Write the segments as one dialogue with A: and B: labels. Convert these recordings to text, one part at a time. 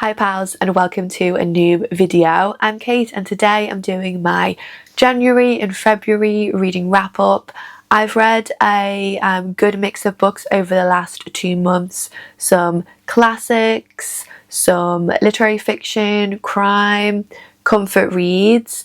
A: Hi pals and welcome to a new video. I'm Kate and today I'm doing my January and February reading wrap up. I've read a good mix of books over the last 2 months. Some classics, some literary fiction, crime, comfort reads.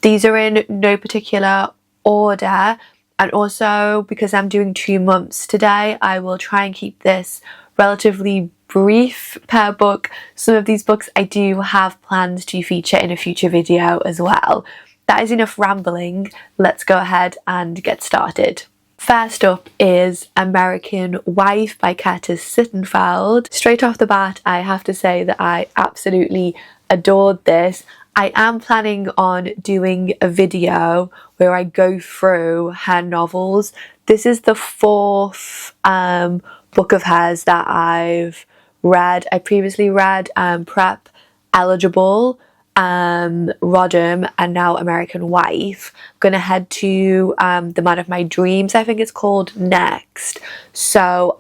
A: These are in no particular order, and also because I'm doing 2 months today, I will try and keep this relatively brief per book. Some of these books I do have plans to feature in a future video as well. That is enough rambling. Let's go ahead and get started. First up is American Wife by Curtis Sittenfeld. Straight off the bat, I have to say that I absolutely adored this. I am planning on doing a video where I go through her novels. This is the fourth book of hers that I've read. I previously read Prep, Eligible, Rodham, and now American Wife. I'm gonna head to The Man of My Dreams, I think it's called, next. So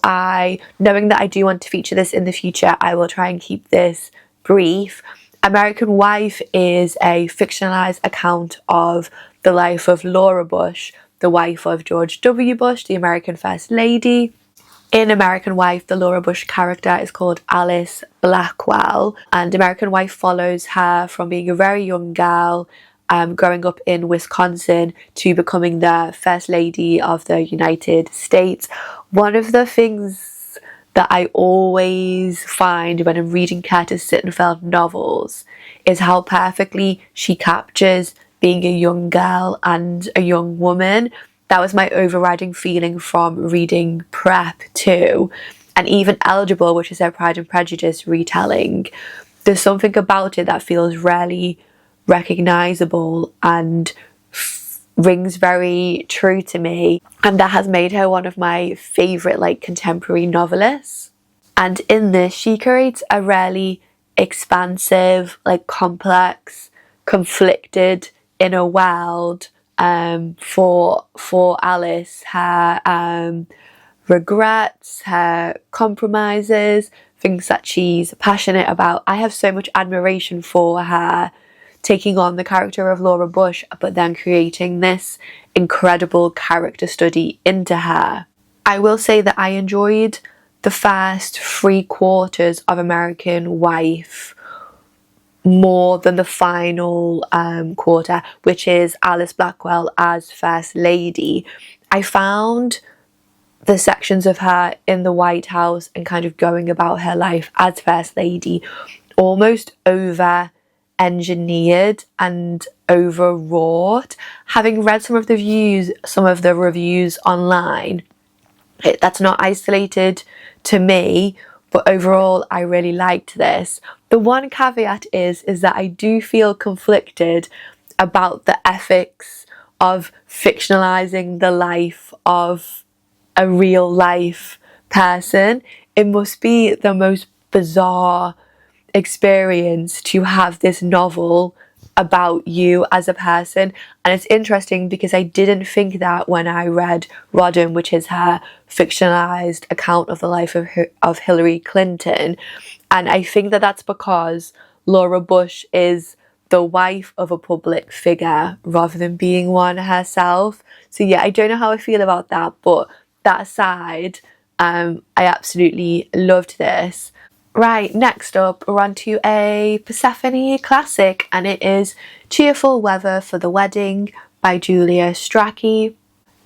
A: knowing that I do want to feature this in the future, I will try and keep this brief. American Wife is a fictionalized account of the life of Laura Bush, the wife of George W. Bush, the American First Lady. In American Wife, the Laura Bush character is called Alice Blackwell, and American Wife follows her from being a very young girl, growing up in Wisconsin, to becoming the First Lady of the United States. One of the things that I always find when I'm reading Curtis Sittenfeld novels is how perfectly she captures being a young girl and a young woman. That was my overriding feeling from reading Prep too, and even Eligible, which is her Pride and Prejudice retelling. There's something about it that feels really recognisable and rings very true to me, and that has made her one of my favourite contemporary novelists. And in this, she creates a really expansive, complex, conflicted inner world for Alice, her regrets, her compromises, things that she's passionate about. I have so much admiration for her taking on the character of Laura Bush, but then creating this incredible character study into her. I will say that I enjoyed the first 3/4 of American Wife more than the final quarter, which is Alice Blackwell as First Lady. I found the sections of her in the White House and kind of going about her life as First Lady almost over engineered and overwrought. Having read some of the reviews online, that's not isolated to me, but overall I really liked this. The one caveat is that I do feel conflicted about the ethics of fictionalizing the life of a real life person. It must be the most bizarre experience to have this novel about you as a person. And it's interesting because I didn't think that when I read Rodham, which is her fictionalized account of the life of Hillary Clinton. And I think that that's because Laura Bush is the wife of a public figure rather than being one herself. So yeah, I don't know how I feel about that, but that aside, I absolutely loved this. Right, next up, we're on to a Persephone classic, and it is Cheerful Weather for the Wedding by Julia Strachey.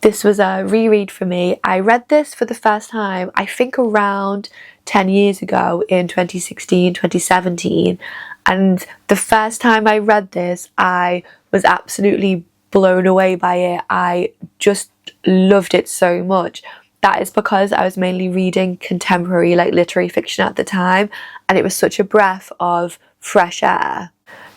A: This was a reread for me. I read this for the first time, I think around 10 years ago in 2016, 2017. And the first time I read this, I was absolutely blown away by it. I just loved it so much. That is because I was mainly reading contemporary literary fiction at the time, and it was such a breath of fresh air.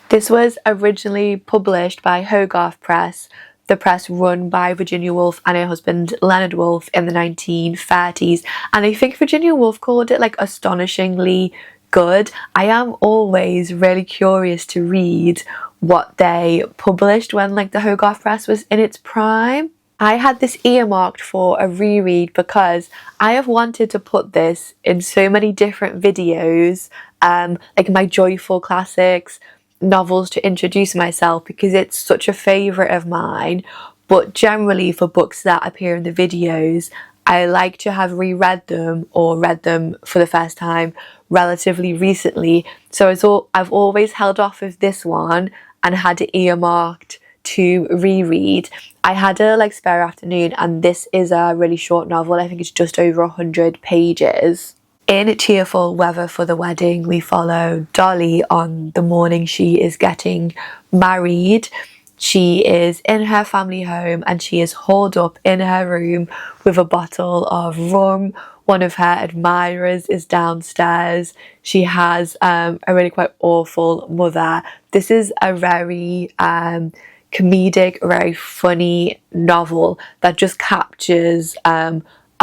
A: This was originally published by Hogarth Press, the press run by Virginia Woolf and her husband Leonard Woolf in the 1930s, and I think Virginia Woolf called it astonishingly good. I am always really curious to read what they published when the Hogarth Press was in its prime. I had this earmarked for a reread because I have wanted to put this in so many different videos, like my joyful classics, novels to introduce myself, because it's such a favourite of mine. But generally for books that appear in the videos, I like to have reread them or read them for the first time relatively recently. So I've always held off with this one and had it earmarked to reread. I had a spare afternoon, and this is a really short novel. I think it's just over 100 pages. In Cheerful Weather for the Wedding, we follow Dolly on the morning she is getting married. She is in her family home and she is holed up in her room with a bottle of rum. One of her admirers is downstairs. She has a really quite awful mother. This is a very comedic, very funny novel that just captures a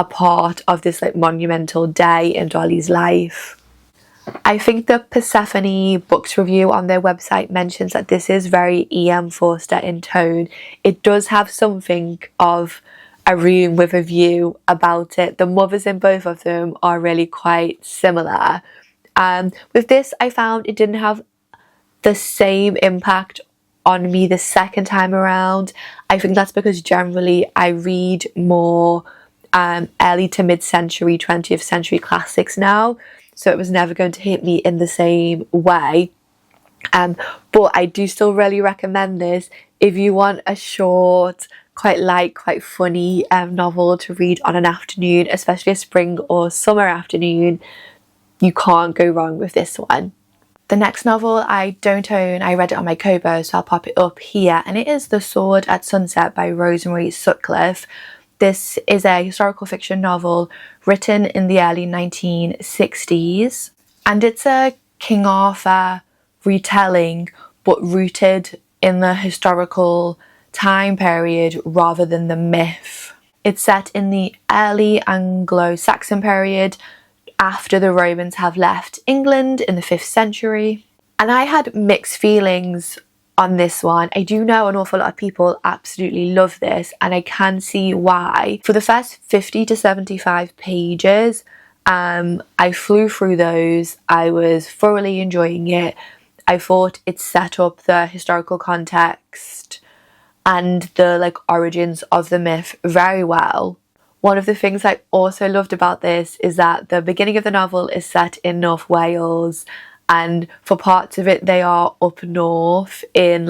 A: part of this monumental day in Dolly's life. I think the Persephone Books review on their website mentions that this is very E.M. Forster in tone. It does have something of a room with a view about it. The mothers in both of them are really quite similar. With this, I found it didn't have the same impact on me the second time around. I think that's because generally I read more early to mid-century, 20th century classics now, so it was never going to hit me in the same way. But I do still really recommend this if you want a short, quite light, quite funny novel to read on an afternoon, especially a spring or summer afternoon. You can't go wrong with this one. The next novel I don't own. I read it on my Kobo, so I'll pop it up here, and it is The Sword at Sunset by Rosemary Sutcliffe. This is a historical fiction novel written in the early 1960s, and it's a King Arthur retelling, but rooted in the historical time period rather than the myth. It's set in the early Anglo-Saxon period, after the Romans have left England in the 5th century. And I had mixed feelings on this one. I do know an awful lot of people absolutely love this, and I can see why. For the first 50 to 75 pages, I flew through those. I was thoroughly enjoying it. I thought it set up the historical context and the origins of the myth very well. One of the things I also loved about this is that the beginning of the novel is set in North Wales, and for parts of it they are up north in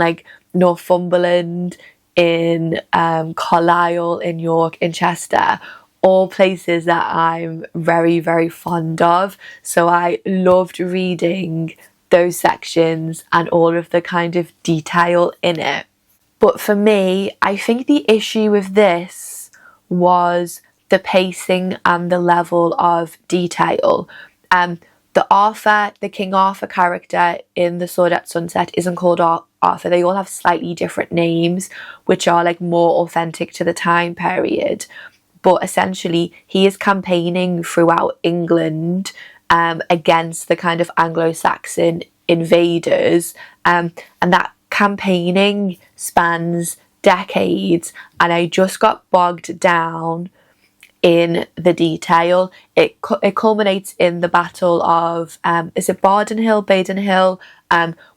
A: Northumberland, in Carlisle, in York, in Chester, all places that I'm very, very fond of. So I loved reading those sections and all of the kind of detail in it. But for me, I think the issue with this was the pacing and the level of detail. The King Arthur character in The Sword at Sunset isn't called Arthur. They all have slightly different names, which are more authentic to the time period. But essentially, he is campaigning throughout England against the kind of Anglo-Saxon invaders, and that campaigning spans decades, and I just got bogged down in the detail. It culminates in the battle of is it Baden Hill,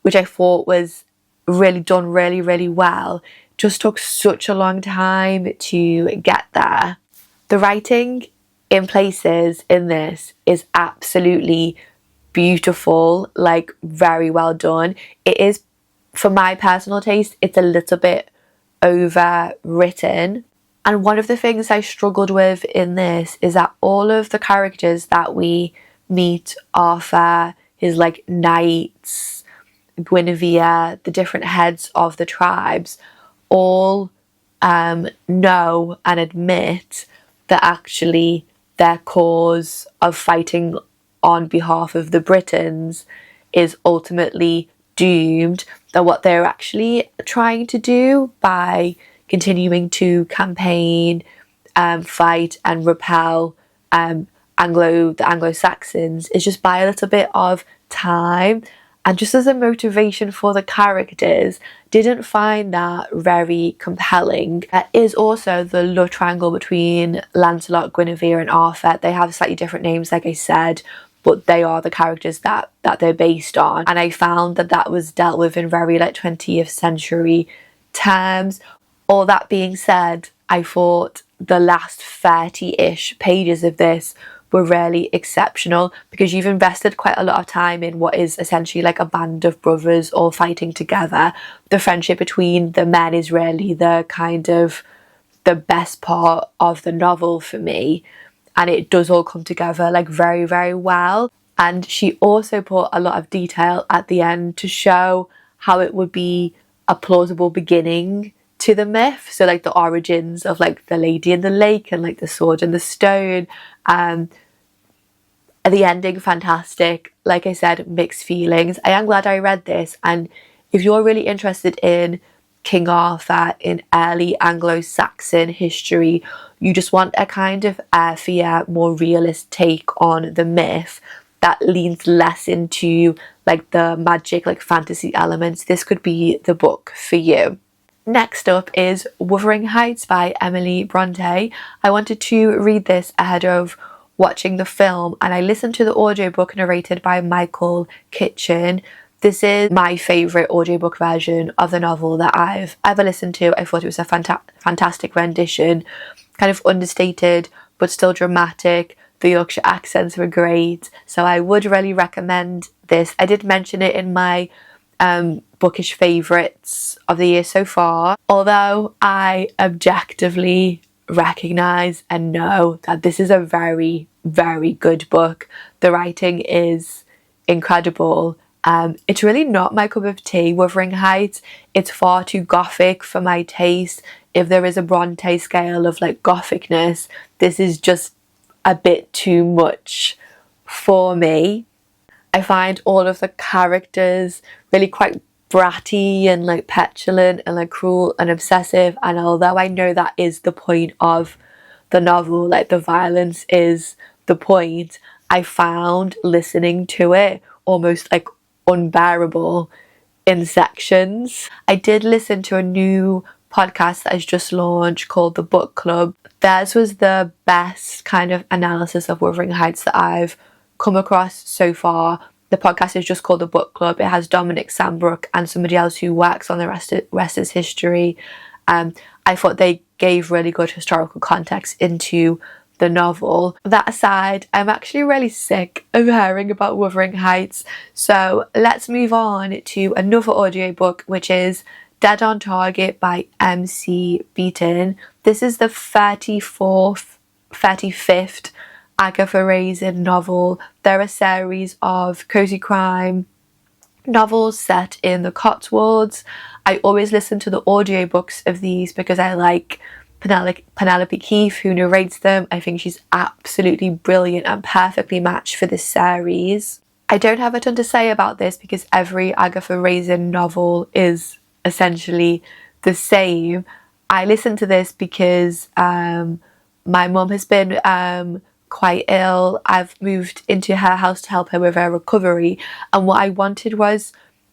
A: which I thought was really done really, really well. Just took such a long time to get there. The writing in places in this is absolutely beautiful, very well done. It is, for my personal taste, it's a little bit overwritten. And one of the things I struggled with in this is that all of the characters that we meet, Arthur, his knights, Guinevere, the different heads of the tribes, all know and admit that actually their cause of fighting on behalf of the Britons is ultimately doomed, that what they're actually trying to do by continuing to campaign, fight and repel the Anglo-Saxons is just buy a little bit of time and just as a motivation for the characters, didn't find that very compelling. There is also the love triangle between Lancelot, Guinevere and Arthur. They have slightly different names, like I said, but they are the characters that they're based on. And I found that was dealt with in very 20th century terms. All that being said, I thought the last 30-ish pages of this were really exceptional, because you've invested quite a lot of time in what is essentially a band of brothers all fighting together. The friendship between the men is really the kind of the best part of the novel for me, and it does all come together very, very well. And she also put a lot of detail at the end to show how it would be a plausible beginning to the myth. So the origins of the lady in the lake and the sword and the stone. The ending, fantastic. Like I said, mixed feelings. I am glad I read this, and if you're really interested in King Arthur, in early Anglo-Saxon history, you just want a kind of earthier, more realist take on the myth that leans less into the magic, fantasy elements, this could be the book for you. Next up is Wuthering Heights by Emily Brontë. I wanted to read this ahead of watching the film, and I listened to the audiobook narrated by Michael Kitchen. This is my favourite audiobook version of the novel that I've ever listened to. I thought it was a fantastic rendition, kind of understated but still dramatic. The Yorkshire accents were great, so I would really recommend this. I did mention it in my bookish favourites of the year so far, although I objectively recognise and know that this is a very, very good book. The writing is incredible. It's really not my cup of tea, Wuthering Heights. It's far too gothic for my taste. If there is a Brontë scale of gothicness, this is just a bit too much for me. I find all of the characters really quite bratty and petulant and cruel and obsessive, and although I know that is the point of the novel, the violence is the point, I found listening to it almost unbearable in sections. I did listen to a new podcast that has just launched called The Book Club. Theirs was the best kind of analysis of Wuthering Heights that I've come across so far. The podcast is just called The Book Club. It has Dominic Sambrook and somebody else who works on the rest is history. I thought they gave really good historical context into the novel. That aside, I'm actually really sick of hearing about Wuthering Heights, so let's move on to another audiobook, which is Dead on Target by MC Beaton. This is the 35th Agatha Raisin novel. They're a series of cozy crime novels set in the Cotswolds. I always listen to the audiobooks of these because I like Penelope Keith, who narrates them. I think she's absolutely brilliant and perfectly matched for this series. I don't have a ton to say about this because every Agatha Raisin novel is essentially the same. I listened to this because my mum has been quite ill. I've moved into her house to help her with her recovery, and what I wanted was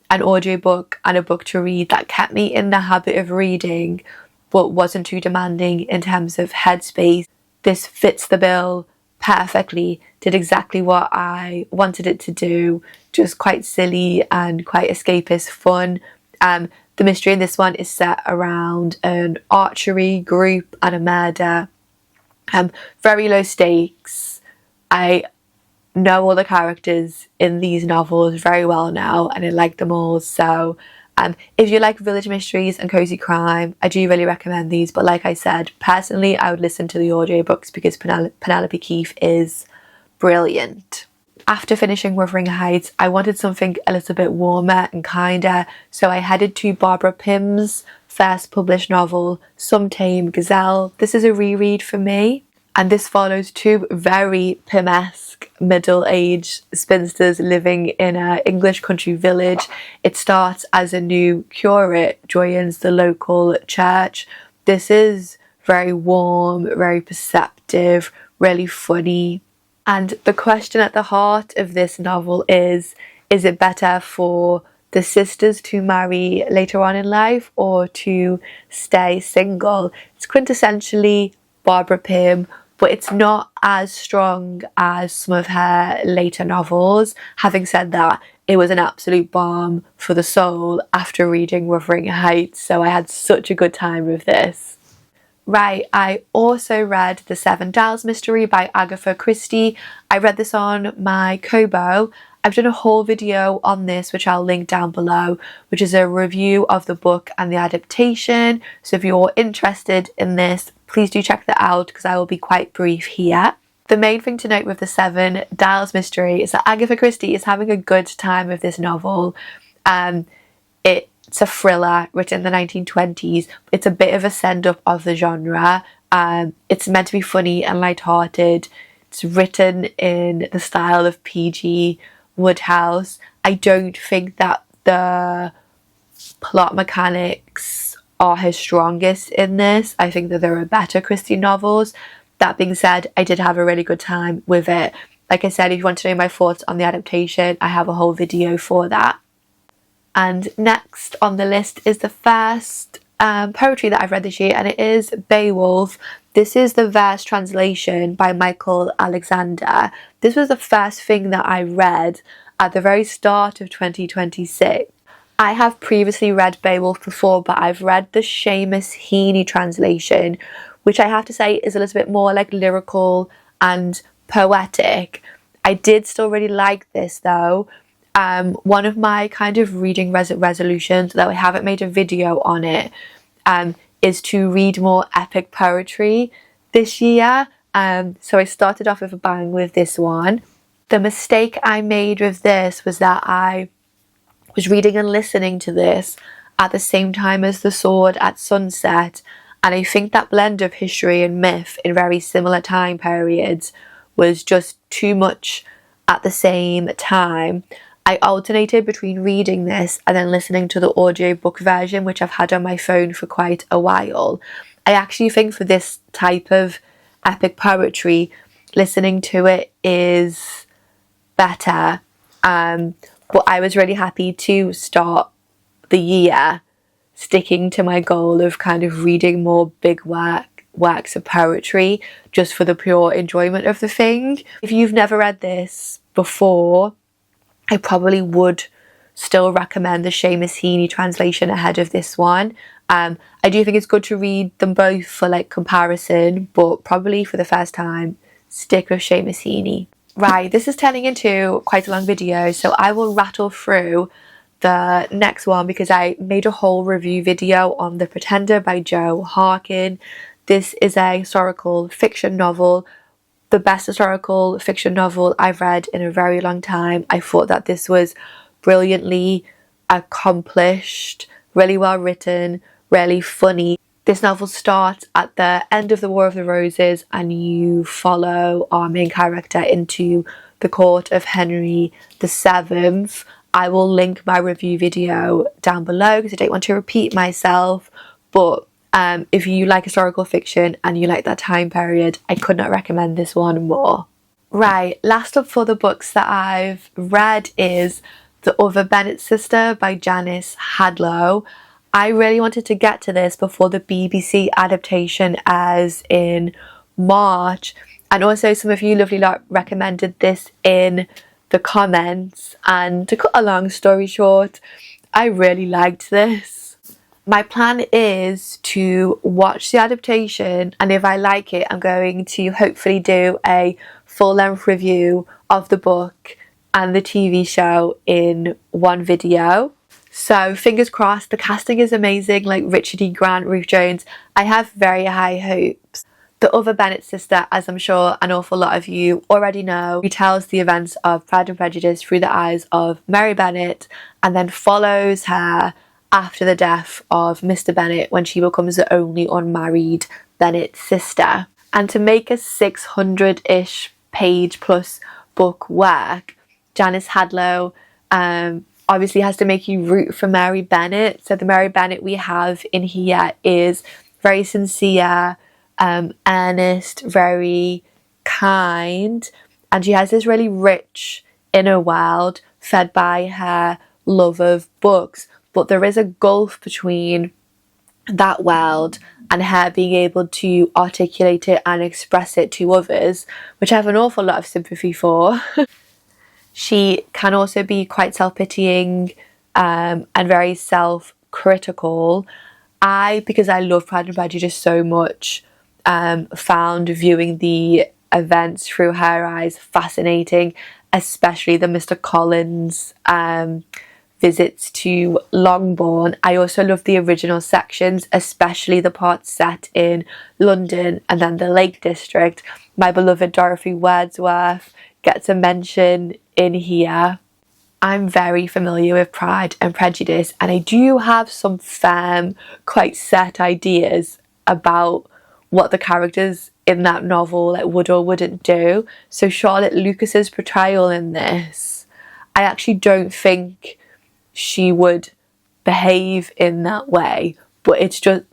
A: an audiobook and a book to read that kept me in the habit of reading but wasn't too demanding in terms of headspace. This fits the bill perfectly, did exactly what I wanted it to do, just quite silly and quite escapist fun. The mystery in this one is set around an archery group and a murder. Very low stakes. I know all the characters in these novels very well now and I like them all, so if you like village mysteries and cozy crime, I do really recommend these. But like I said, personally I would listen to the audiobooks because Penelope Keith is brilliant. After finishing Wuthering Heights, I wanted something a little bit warmer and kinder, so I headed to Barbara Pym's first published novel, Some Tame Gazelle. This is a reread for me, and this follows two very Pym-esque middle-aged spinsters living in an English country village. It starts as a new curate joins the local church. This is very warm, very perceptive, really funny. And the question at the heart of this novel is Is it better for the sisters to marry later on in life or to stay single? It's quintessentially Barbara Pym, but it's not as strong as some of her later novels. Having said that, it was an absolute balm for the soul after reading Wuthering Heights, so I had such a good time with this. Right, I also read The Seven Dials Mystery by Agatha Christie. I read this on my Kobo. I've done a whole video on this, which I'll link down below, which is a review of the book and the adaptation. So if you're interested in this, please do check that out because I will be quite brief here. The main thing to note with The Seven Dials Mystery is that Agatha Christie is having a good time with this novel. It's a thriller written in the 1920s. It's a bit of a send-up of the genre. It's meant to be funny and light-hearted. It's written in the style of P.G. Wodehouse. I don't think that the plot mechanics are his strongest in this. I think that there are better Christie novels. That being said, I did have a really good time with it. Like I said, if you want to know my thoughts on the adaptation, I have a whole video for that. And next on the list is the first poetry that I've read this year, and it is Beowulf. This is the verse translation by Michael Alexander. This was the first thing that I read at the very start of 2026. I have previously read Beowulf before, but I've read the Seamus Heaney translation, which I have to say is a little bit more like lyrical and poetic. I did still really like this though. One of my kind of reading resolutions, though I haven't made a video on it, is to read more epic poetry this year. So I started off with a bang with this one. The mistake I made with this was that I was reading and listening to this at the same time as The Sword at Sunset, and I think that blend of history and myth in very similar time periods was just too much at the same time. I alternated between reading this and then listening to the audiobook version, which I've had on my phone for quite a while. I actually think for this type of epic poetry, listening to it is better. But I was really happy to start the year sticking to my goal of kind of reading more big works of poetry just for the pure enjoyment of the thing. If you've never read this before, I probably would still recommend the Seamus Heaney translation ahead of this one. I do think it's good to read them both for like comparison, but probably for the first time, stick with Seamus Heaney. Right, this is turning into quite a long video, so I will rattle through the next one because I made a whole review video on The Pretender by Joe Harkin. This is a historical fiction novel, the best historical fiction novel I've read in a very long time. I thought that this was brilliantly accomplished, really well written, really funny. This novel starts at the end of the War of the Roses and you follow our main character into the court of Henry VII. I will link my review video down below because I don't want to repeat myself, but if you like historical fiction and you like that time period, I could not recommend this one more. Right, last up for the books that I've read is The Other Bennett Sister by Janice Hadlow. I really wanted to get to this before the BBC adaptation as in March, and also some of you lovely lot recommended this in the comments, and to cut a long story short, I really liked this. My plan is to watch the adaptation, and if I like it, I'm going to hopefully do a full-length review of the book and the TV show in one video. So fingers crossed. The casting is amazing, like Richard E. Grant, Ruth Jones. I have very high hopes. The Other Bennett Sister, as I'm sure an awful lot of you already know, retells the events of Pride and Prejudice through the eyes of Mary Bennet and then follows her after the death of Mr. Bennet when she becomes the only unmarried Bennett sister. And to make a 600-ish page plus book work, Janice Hadlow obviously has to make you root for Mary Bennet. So the Mary Bennet we have in here is very sincere, earnest, very kind, and she has this really rich inner world fed by her love of books, but there is a gulf between that world and her being able to articulate it and express it to others, which I have an awful lot of sympathy for. She can also be quite self-pitying and very self-critical. Because I love Pride and Prejudice so much, found viewing the events through her eyes fascinating, especially the Mr. Collins visits to Longbourn. I also love the original sections, especially the parts set in London and then the Lake District. My beloved Dorothy Wordsworth gets a mention in here. I'm very familiar with Pride and Prejudice, and I do have some firm, quite set ideas about what the characters in that novel would or wouldn't do. So Charlotte Lucas's portrayal in this, I actually don't think she would behave in that way, but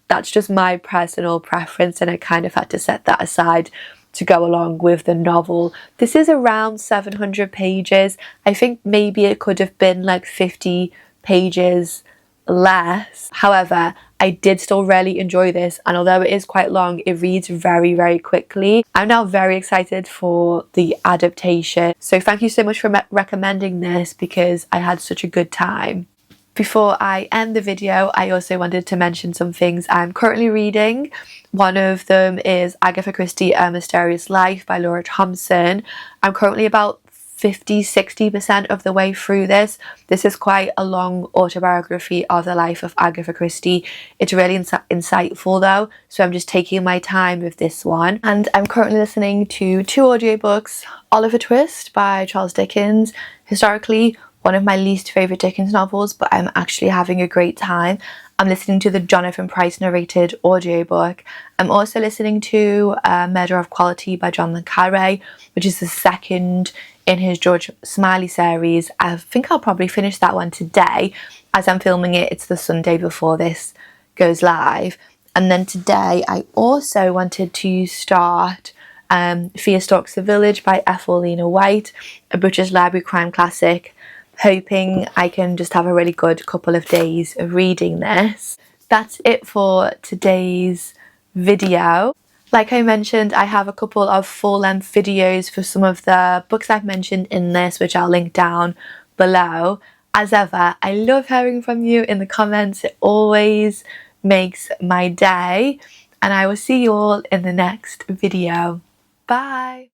A: that's just my personal preference, and I kind of had to set that aside to go along with the novel. This is around 700 pages. I think maybe it could have been like 50 pages less. However, I did still really enjoy this, and although it is quite long, it reads very, very quickly. I'm now very excited for the adaptation. So thank you so much for recommending this, because I had such a good time. Before I end the video, I also wanted to mention some things I'm currently reading. One of them is Agatha Christie, A Mysterious Life by Laura Thompson. I'm currently about 50-60% of the way through this. This is quite a long autobiography of the life of Agatha Christie. It's really insightful though, so I'm just taking my time with this one. And I'm currently listening to 2 audiobooks. Oliver Twist by Charles Dickens. Historically, one of my least favourite Dickens novels, but I'm actually having a great time. I'm listening to the Jonathan Pryce narrated audiobook. I'm also listening to Murder of Quality by John le Carre, which is the second in his George Smiley series. I think I'll probably finish that one today. As I'm filming it, it's the Sunday before this goes live. And then today I also wanted to start Fear Stalks the Village by Ethel Lina White, a British Library crime classic. Hoping I can just have a really good couple of days of reading this. That's it for today's video. Like I mentioned, I have a couple of full-length videos for some of the books I've mentioned in this, which I'll link down below. As ever, I love hearing from you in the comments. It always makes my day. And I will see you all in the next video. Bye!